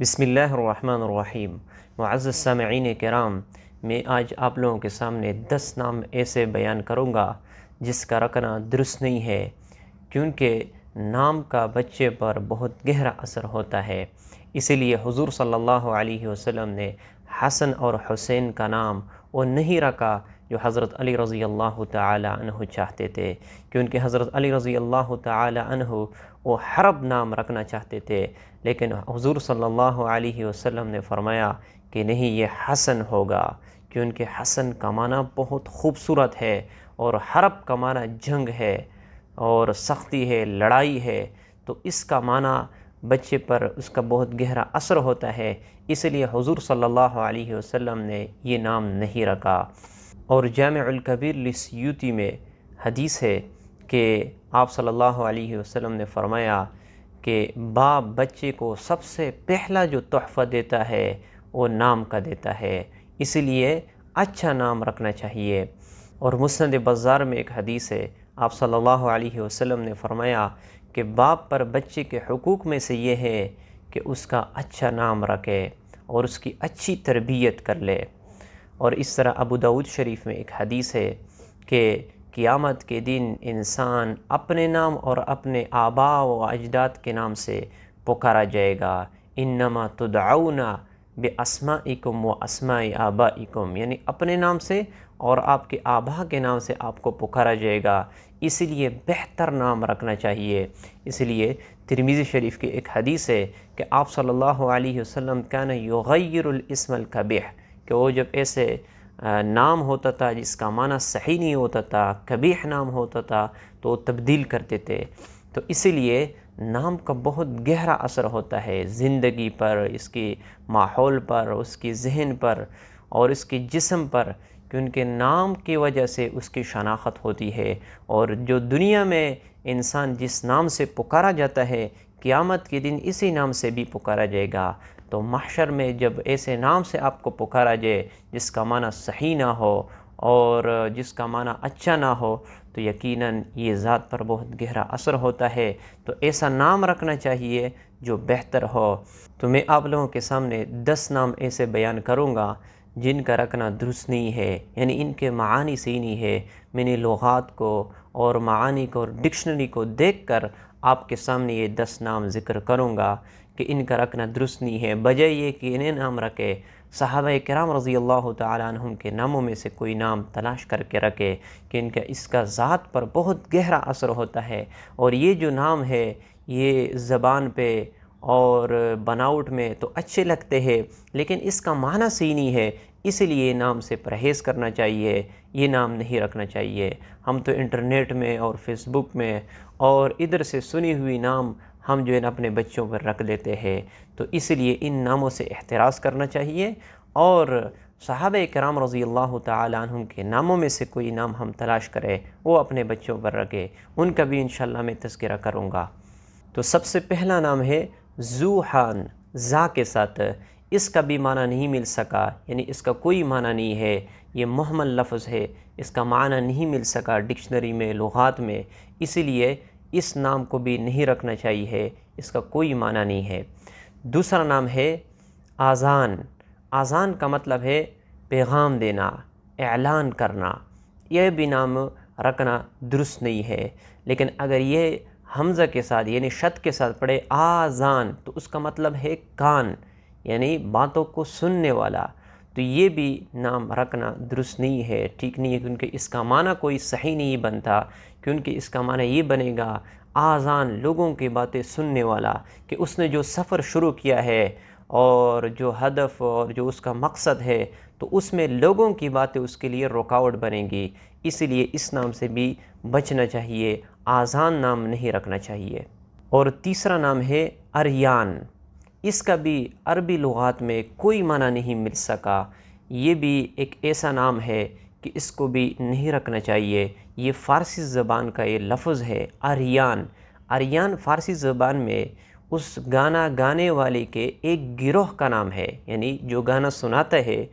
بسم اللہ الرحمن الرحیم۔ معزز سامعین کرام، میں آج آپ لوگوں کے سامنے 10 نام ایسے بیان کروں گا جس کا رکنا درست نہیں ہے، کیونکہ نام کا بچے پر بہت گہرا اثر ہوتا ہے۔ اسی لیے حضور صلی اللہ علیہ وسلم نے حسن اور حسین کا نام وہ نہیں رکھا جو حضرت علی رضی اللہ تعالی عنہ چاہتے تھے، کیونکہ حضرت علی رضی اللہ تعالی عنہ وہ حرب نام رکھنا چاہتے تھے، لیکن حضور صلی اللہ علیہ وسلم نے فرمایا کہ نہیں، یہ حسن ہوگا، کیونکہ حسن کا معنی بہت خوبصورت ہے، اور حرب کا معنی جنگ ہے اور سختی ہے، لڑائی ہے، تو اس کا معنی بچے پر اس کا بہت گہرا اثر ہوتا ہے، اس لیے حضور صلی اللہ علیہ وسلم نے یہ نام نہیں رکھا۔ اور جامع الکبیر لسیوطی میں حدیث ہے کہ آپ صلی اللہ علیہ وسلم نے فرمایا کہ باپ بچے کو سب سے پہلا جو تحفہ دیتا ہے وہ نام کا دیتا ہے، اسی لیے اچھا نام رکھنا چاہیے۔ اور مسند بزار میں ایک حدیث ہے، آپ صلی اللہ علیہ وسلم نے فرمایا کہ باپ پر بچے کے حقوق میں سے یہ ہے کہ اس کا اچھا نام رکھے اور اس کی اچھی تربیت کر لے۔ اور اس طرح ابو داؤد شریف میں ایک حدیث ہے کہ قیامت کے دن انسان اپنے نام اور اپنے آباء و اجداد کے نام سے پکارا جائے گا۔ انما تدعون باسمائکم و اسماء آبائکم، یعنی اپنے نام سے اور آپ کے آباء کے نام سے آپ کو پکارا جائے گا، اس لیے بہتر نام رکھنا چاہیے۔ اس لیے ترمذی شریف کی ایک حدیث ہے کہ آپ صلی اللہ علیہ وسلم کان یغیر الاسم القبیح، کہ وہ جب ایسے نام ہوتا تھا جس کا معنی صحیح نہیں ہوتا تھا، قبیح نام ہوتا تھا، تو وہ تبدیل کرتے تھے۔ تو اسی لیے نام کا بہت گہرا اثر ہوتا ہے زندگی پر، اس کی ماحول پر، اس کی ذہن پر اور اس کے جسم پر، کیونکہ نام کی وجہ سے اس کی شناخت ہوتی ہے۔ اور جو دنیا میں انسان جس نام سے پکارا جاتا ہے، قیامت کے دن اسی نام سے بھی پکارا جائے گا۔ تو محشر میں جب ایسے نام سے آپ کو پکارا جائے جس کا معنی صحیح نہ ہو اور جس کا معنی اچھا نہ ہو، تو یقیناً یہ ذات پر بہت گہرا اثر ہوتا ہے۔ تو ایسا نام رکھنا چاہیے جو بہتر ہو۔ تو میں آپ لوگوں کے سامنے 10 نام ایسے بیان کروں گا جن کا رکھنا درست نہیں ہے، یعنی ان کے معانی صحیح نہیں ہے۔ میں نے لغات کو اور معانی کو اور ڈکشنری کو دیکھ کر آپ کے سامنے یہ 10 نام ذکر کروں گا کہ ان کا رکھنا درست نہیں ہے، بجائے یہ کہ انہیں نام رکھے صحابہ کرام رضی اللہ تعالیٰ عنہم کے ناموں میں سے کوئی نام تلاش کر کے رکھے، کہ ان کا اس کا ذات پر بہت گہرا اثر ہوتا ہے۔ اور یہ جو نام ہے یہ زبان پہ اور بناوٹ میں تو اچھے لگتے ہیں، لیکن اس کا معنی صحیح نہیں ہے، اس لیے نام سے پرہیز کرنا چاہیے، یہ نام نہیں رکھنا چاہیے۔ ہم تو انٹرنیٹ میں اور فیس بک میں اور ادھر سے سنی ہوئی نام ہم جو ہے اپنے بچوں پر رکھ دیتے ہیں، تو اس لیے ان ناموں سے احتراز کرنا چاہیے، اور صحابہ کرام رضی اللہ تعالی عنہم کے ناموں میں سے کوئی نام ہم تلاش کریں، وہ اپنے بچوں پر رکھے، ان کا بھی انشاءاللہ میں تذکرہ کروں گا۔ تو سب سے پہلا نام ہے ذوحان، ذا کے ساتھ۔ اس کا بھی معنی نہیں مل سکا، یعنی اس کا کوئی معنی نہیں ہے، یہ مہمل لفظ ہے، اس کا معنی نہیں مل سکا ڈکشنری میں، لغات میں، اسی لیے اس نام کو بھی نہیں رکھنا چاہیے، اس کا کوئی معنی نہیں ہے۔ دوسرا نام ہے آذان۔ آذان کا مطلب ہے پیغام دینا، اعلان کرنا، یہ بھی نام رکھنا درست نہیں ہے۔ لیکن اگر یہ حمزہ کے ساتھ یعنی شد کے ساتھ پڑھے آذان، تو اس کا مطلب ہے کان، یعنی باتوں کو سننے والا، تو یہ بھی نام رکھنا درست نہیں ہے، ٹھیک نہیں ہے، کیونکہ اس کا معنی کوئی صحیح نہیں بنتا، کیونکہ اس کا معنی یہ بنے گا آذان، لوگوں کی باتیں سننے والا، کہ اس نے جو سفر شروع کیا ہے اور جو ہدف اور جو اس کا مقصد ہے، تو اس میں لوگوں کی باتیں اس کے لیے رکاوٹ بنیں گی، اس لیے اس نام سے بھی بچنا چاہیے، آذان نام نہیں رکھنا چاہیے۔ اور تیسرا نام ہے اریان۔ اس کا بھی عربی لغات میں کوئی معنی نہیں مل سکا، یہ بھی ایک ایسا نام ہے کہ اس کو بھی نہیں رکھنا چاہیے۔ یہ فارسی زبان کا یہ لفظ ہے اریان۔ اریان فارسی زبان میں اس گانا گانے والے کے ایک گروہ کا نام ہے، یعنی جو گانا سناتا ہے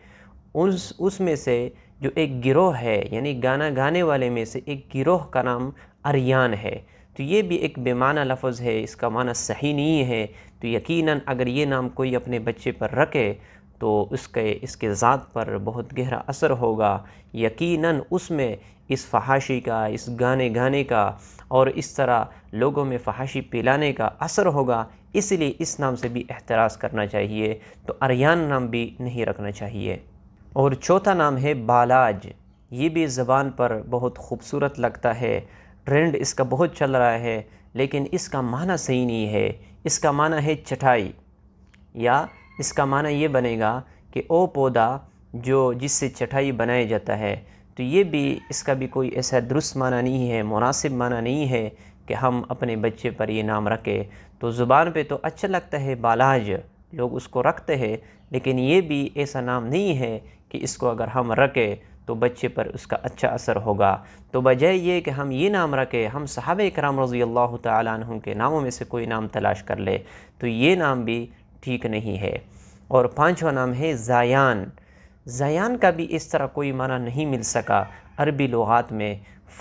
اس میں سے جو ایک گروہ ہے، یعنی گانا گانے والے میں سے ایک گروہ کا نام اریان ہے۔ تو یہ بھی ایک بے معنی لفظ ہے، اس کا معنی صحیح نہیں ہے۔ تو یقیناً اگر یہ نام کوئی اپنے بچے پر رکھے تو اس کے ذات پر بہت گہرا اثر ہوگا، یقیناً اس میں اس فحاشی کا، اس گانے کا اور اس طرح لوگوں میں فحاشی پھیلانے کا اثر ہوگا، اس لیے اس نام سے بھی احتراز کرنا چاہیے۔ تو اریان نام بھی نہیں رکھنا چاہیے۔ اور چوتھا نام ہے بالاج، یہ بھی زبان پر بہت خوبصورت لگتا ہے، ٹرینڈ اس کا بہت چل رہا ہے، لیکن اس کا معنی صحیح نہیں ہے۔ اس کا معنی ہے چٹائی، یا اس کا معنی یہ بنے گا کہ او پودا جس سے چٹائی بنایا جاتا ہے۔ تو یہ بھی اس کا بھی کوئی ایسا درست معنی نہیں ہے، مناسب معنی نہیں ہے کہ ہم اپنے بچے پر یہ نام رکھیں۔ تو زبان پہ تو اچھا لگتا ہے بالاج، لوگ اس کو رکھتے ہیں، لیکن یہ بھی ایسا نام نہیں ہے کہ اس کو اگر ہم رکھیں تو بچے پر اس کا اچھا اثر ہوگا۔ تو بجائے یہ کہ ہم یہ نام رکھیں، ہم صحابہ کرام رضی اللہ تعالیٰ عنہ کے ناموں میں سے کوئی نام تلاش کر لے، تو یہ نام بھی ٹھیک نہیں ہے۔ اور پانچواں نام ہے زایان۔ زایان کا بھی اس طرح کوئی معنی نہیں مل سکا عربی لغات میں۔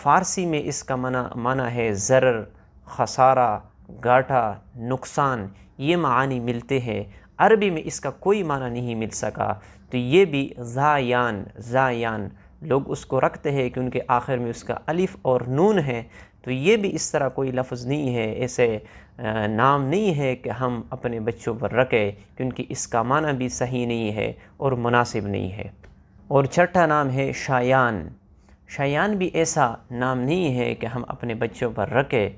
فارسی میں اس کا معنی ہے ضرر، خسارہ، گھاٹا، نقصان، یہ معانی ملتے ہیں، عربی میں اس کا کوئی معنی نہیں مل سکا۔ تو یہ بھی زایان لوگ اس کو رکھتے ہیں کیونکہ آخر میں اس کا الف اور نون ہے، تو یہ بھی اس طرح کوئی لفظ نہیں ہے، ایسے نام نہیں ہے کہ ہم اپنے بچوں پر رکھیں، کیونکہ اس کا معنی بھی صحیح نہیں ہے اور مناسب نہیں ہے۔ اور چھٹا نام ہے شایان۔ شایان بھی ایسا نام نہیں ہے کہ ہم اپنے بچوں پر رکھیں،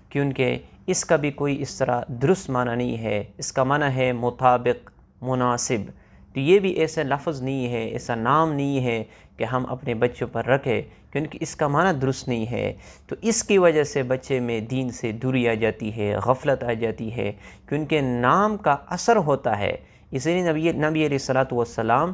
کیونکہ اس کا بھی کوئی اس طرح درست معنی نہیں ہے۔ اس کا معنی ہے مطابق، مناسب۔ تو یہ بھی ایسا لفظ نہیں ہے، ایسا نام نہیں ہے کہ ہم اپنے بچوں پر رکھیں، کیونکہ اس کا معنی درست نہیں ہے۔ تو اس کی وجہ سے بچے میں دین سے دوری آ جاتی ہے، غفلت آ جاتی ہے، کیونکہ نام کا اثر ہوتا ہے۔ اس لیے نبی علیہ الصلوۃ والسلام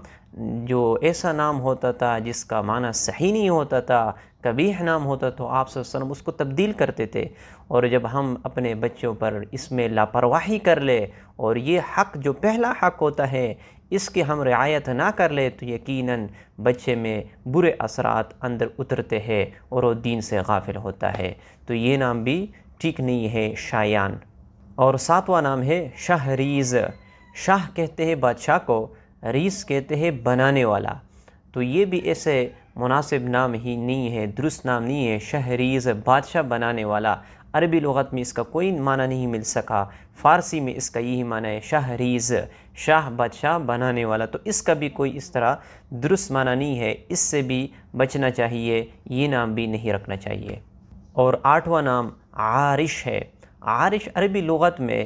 جو ایسا نام ہوتا تھا جس کا معنی صحیح نہیں ہوتا تھا، قبیح نام ہوتا، تو آپ صلی اللہ علیہ وسلم اس کو تبدیل کرتے تھے۔ اور جب ہم اپنے بچوں پر اس میں لاپرواہی کر لے اور یہ حق جو پہلا حق ہوتا ہے اس کی ہم رعایت نہ کر لے، تو یقیناً بچے میں برے اثرات اندر اترتے ہیں اور وہ دین سے غافل ہوتا ہے۔ تو یہ نام بھی ٹھیک نہیں ہے، شایان۔ اور ساتواں نام ہے شہریز۔ شاہ کہتے ہیں بادشاہ کو، ریز کہتے ہیں بنانے والا۔ تو یہ بھی ایسے مناسب نام ہی نہیں ہے، درست نام نہیں ہے۔ شہریز، بادشاہ بنانے والا، عربی لغت میں اس کا کوئی معنی نہیں مل سکا، فارسی میں اس کا یہی معنی ہے شہریز، شاہ بادشاہ بنانے والا۔ تو اس کا بھی کوئی اس طرح درست معنی نہیں ہے، اس سے بھی بچنا چاہیے، یہ نام بھی نہیں رکھنا چاہیے۔ اور آٹھواں نام عارش ہے۔ عارش عربی لغت میں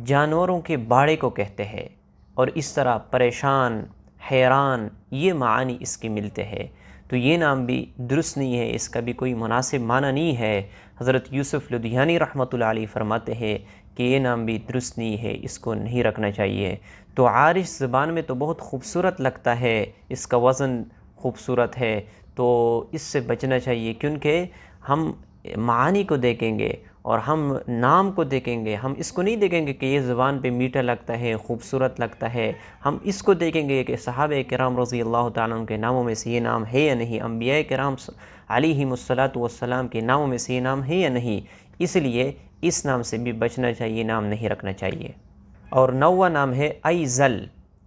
جانوروں کے باڑے کو کہتے ہیں، اور اس طرح پریشان، حیران، یہ معانی اس کے ملتے ہیں۔ تو یہ نام بھی درست نہیں ہے، اس کا بھی کوئی مناسب معنی نہیں ہے۔ حضرت یوسف لدھیانی رحمۃ اللہ علیہ فرماتے ہیں کہ یہ نام بھی درست نہیں ہے، اس کو نہیں رکھنا چاہیے۔ تو عارش زبان میں تو بہت خوبصورت لگتا ہے، اس کا وزن خوبصورت ہے، تو اس سے بچنا چاہیے، کیونکہ ہم معانی کو دیکھیں گے اور ہم نام کو دیکھیں گے، ہم اس کو نہیں دیکھیں گے کہ یہ زبان پہ میٹھا لگتا ہے، خوبصورت لگتا ہے، ہم اس کو دیکھیں گے کہ صحابہ کرام رضی اللہ تعالیٰ عنہ کے ناموں میں سے یہ نام ہے یا نہیں، انبیاء کرام علیہم الصلاۃ والسلام کے ناموں میں سے یہ نام ہے یا نہیں۔ اس لیے اس نام سے بھی بچنا چاہیے، نام نہیں رکھنا چاہیے۔ اور نوواں نام ہے ایزل،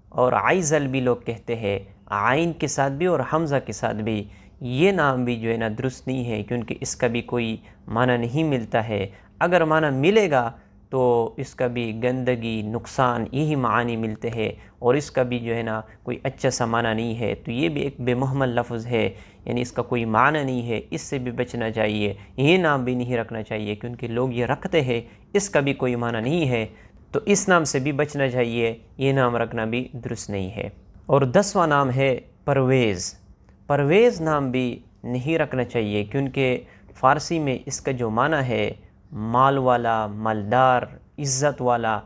اور ایزل بھی لوگ کہتے ہیں، عین کے ساتھ بھی اور حمزہ کے ساتھ بھی۔ یہ نام بھی جو ہے نا درست نہیں ہے، کیونکہ اس کا بھی کوئی معنی نہیں ملتا ہے۔ اگر معنی ملے گا تو اس کا بھی گندگی، نقصان، یہی معانی ملتے ہیں، اور اس کا بھی جو ہے نا کوئی اچھا سا معنی نہیں ہے۔ تو یہ بھی ایک بے محمل لفظ ہے، یعنی اس کا کوئی معنی نہیں ہے، اس سے بھی بچنا چاہیے، یہ نام بھی نہیں رکھنا چاہیے، کیونکہ لوگ یہ رکھتے ہیں، اس کا بھی کوئی معنی نہیں ہے، تو اس نام سے بھی بچنا چاہیے، یہ نام رکھنا بھی درست نہیں ہے۔ اور 10واں نام ہے پرویز۔ پرویز نام بھی نہیں رکھنا چاہیے، کیونکہ فارسی میں اس کا جو معنی ہے مال والا، مالدار، عزت والا،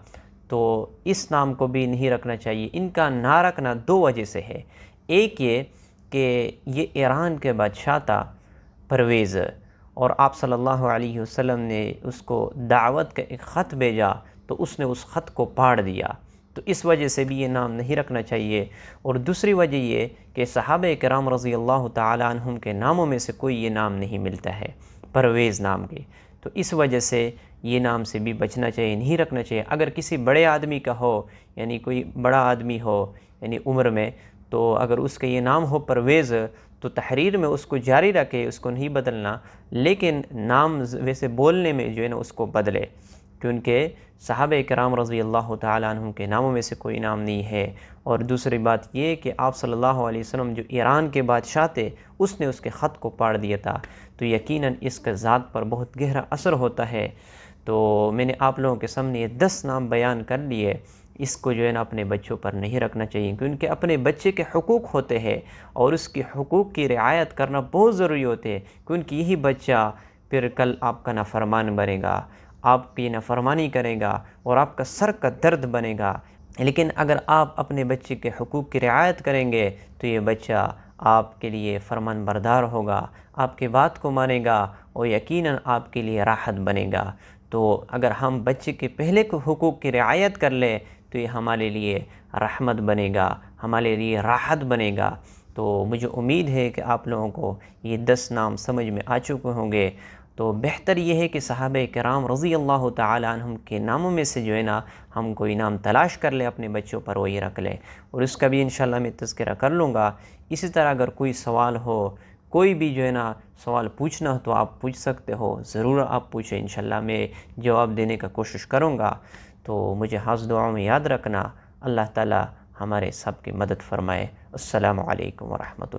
تو اس نام کو بھی نہیں رکھنا چاہیے۔ ان کا نہ رکھنا دو وجہ سے ہے۔ ایک یہ کہ یہ ایران کے بادشاہ تھا پرویز، اور آپ صلی اللہ علیہ وسلم نے اس کو دعوت کا ایک خط بھیجا، تو اس نے اس خط کو پاڑ دیا، تو اس وجہ سے بھی یہ نام نہیں رکھنا چاہیے۔ اور دوسری وجہ یہ کہ صحابہ کرام رضی اللہ تعالی عنہم کے ناموں میں سے کوئی یہ نام نہیں ملتا ہے پرویز نام کے۔ تو اس وجہ سے یہ نام سے بھی بچنا چاہیے، نہیں رکھنا چاہیے۔ اگر کسی بڑے آدمی کا ہو، یعنی کوئی بڑا آدمی ہو یعنی عمر میں، تو اگر اس کا یہ نام ہو پرویز، تو تحریر میں اس کو جاری رکھے، اس کو نہیں بدلنا، لیکن نام ویسے بولنے میں جو ہے نا اس کو بدلے، کیونکہ صحابہ کرام رضی اللہ تعالیٰ عنہم کے ناموں میں سے کوئی نام نہیں ہے۔ اور دوسری بات یہ کہ آپ صلی اللہ علیہ وسلم جو ایران کے بادشاہ تھے، اس نے اس کے خط کو پاڑ دیا تھا، تو یقیناً اس کا ذات پر بہت گہرا اثر ہوتا ہے۔ تو میں نے آپ لوگوں کے سامنے یہ 10 نام بیان کر لیے، اس کو جو ہے نا اپنے بچوں پر نہیں رکھنا چاہیے، کیونکہ اپنے بچے کے حقوق ہوتے ہیں اور اس کے حقوق کی رعایت کرنا بہت ضروری ہوتے ہے، کیونکہ یہی بچہ پھر کل آپ کا نافرمان بنے گا، آپ کی نافرمانی کرے گا اور آپ کا سر کا درد بنے گا۔ لیکن اگر آپ اپنے بچے کے حقوق کی رعایت کریں گے تو یہ بچہ آپ کے لیے فرمان بردار ہوگا، آپ کی بات کو مانے گا اور یقیناً آپ کے لیے راحت بنے گا۔ تو اگر ہم بچے کے پہلے کو حقوق کی رعایت کر لیں تو یہ ہمارے لیے رحمت بنے گا، ہمارے لیے راحت بنے گا۔ تو مجھے امید ہے کہ آپ لوگوں کو یہ 10 نام سمجھ میں آ چکے ہوں گے۔ تو بہتر یہ ہے کہ صحابہ کرام رضی اللہ تعالیٰ عنہم کے ناموں میں سے جو ہے نا ہم کوئی نام تلاش کر لیں اپنے بچوں پر، وہی رکھ لیں، اور اس کا بھی انشاءاللہ میں تذکرہ کر لوں گا۔ اسی طرح اگر کوئی سوال ہو، کوئی بھی جو ہے نا سوال پوچھنا ہو تو آپ پوچھ سکتے ہو، ضرور آپ پوچھیں، انشاءاللہ میں جواب دینے کا کوشش کروں گا۔ تو مجھے حافظ دعاؤں میں یاد رکھنا۔ اللہ تعالی ہمارے سب کی مدد فرمائے۔ السلام علیکم ورحمۃ اللہ۔